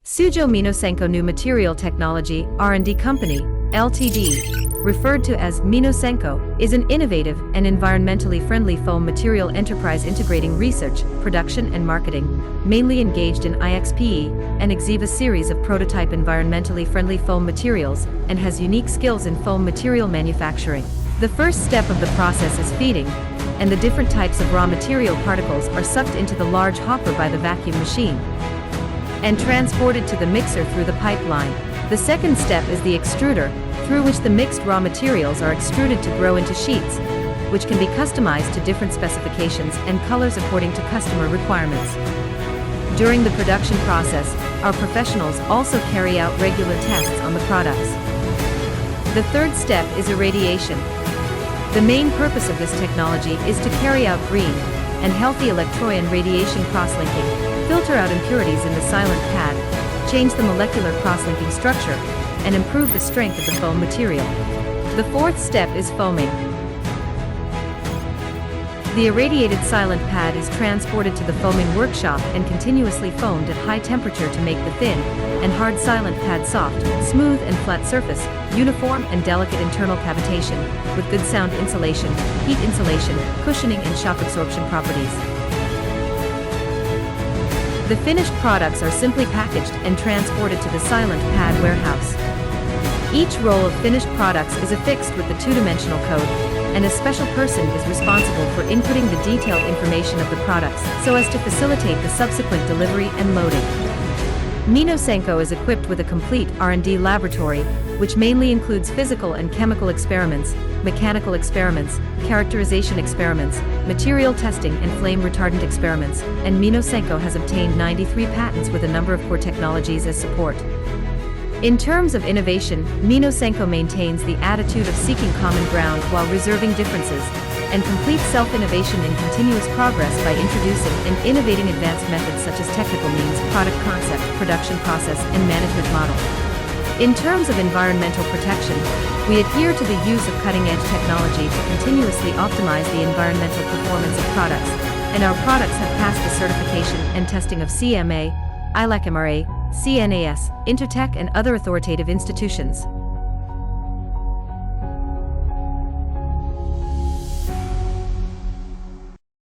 Suzhou Minosenko New Material Technology R&D Company, Ltd., referred to as Minosenko, is an innovative and environmentally friendly foam material enterprise integrating research, production and marketing, mainly engaged in IXPE and IXPE series of prototype environmentally friendly foam materials, and has unique skills in foam material manufacturing. The first step of the process is feeding, and the different types of raw material particles are sucked into the large hopper by the vacuum machine and transported to the mixer through the pipeline. The second step is the extruder, through which the mixed raw materials are extruded to grow into sheets, which can be customized to different specifications and colors according to customer requirements. During the production process, our professionals also carry out regular tests on the products. The third step is irradiation. The main purpose of this technology is to carry out green and healthy electron radiation cross-linking, filter out impurities in the silent pad, change the molecular cross-linking structure, and improve the strength of the foam material. The fourth step is foaming. The irradiated silent pad is transported to the foaming workshop and continuously foamed at high temperature to make the thin and hard silent pad soft, smooth and flat surface, uniform and delicate internal cavitation, with good sound insulation, heat insulation, cushioning and shock absorption properties. The finished products are simply packaged and transported to the silent pad warehouse. Each roll of finished products is affixed with the two-dimensional code, and a special person is responsible for inputting the detailed information of the products so as to facilitate the subsequent delivery and loading. Minosenko is equipped with a complete R&D laboratory, which mainly includes physical and chemical experiments, mechanical experiments, characterization experiments, material testing and flame retardant experiments, and Minosenko has obtained 93 patents with a number of core technologies as support. In terms of innovation, Minosenko maintains the attitude of seeking common ground while reserving differences, and complete self-innovation in continuous progress by introducing and innovating advanced methods such as technical means, product concept, production process, and management model. In terms of environmental protection, we adhere to the use of cutting-edge technology to continuously optimize the environmental performance of products, and our products have passed the certification and testing of CMA, ILAC-MRA, CNAS, Intertech and other authoritative institutions.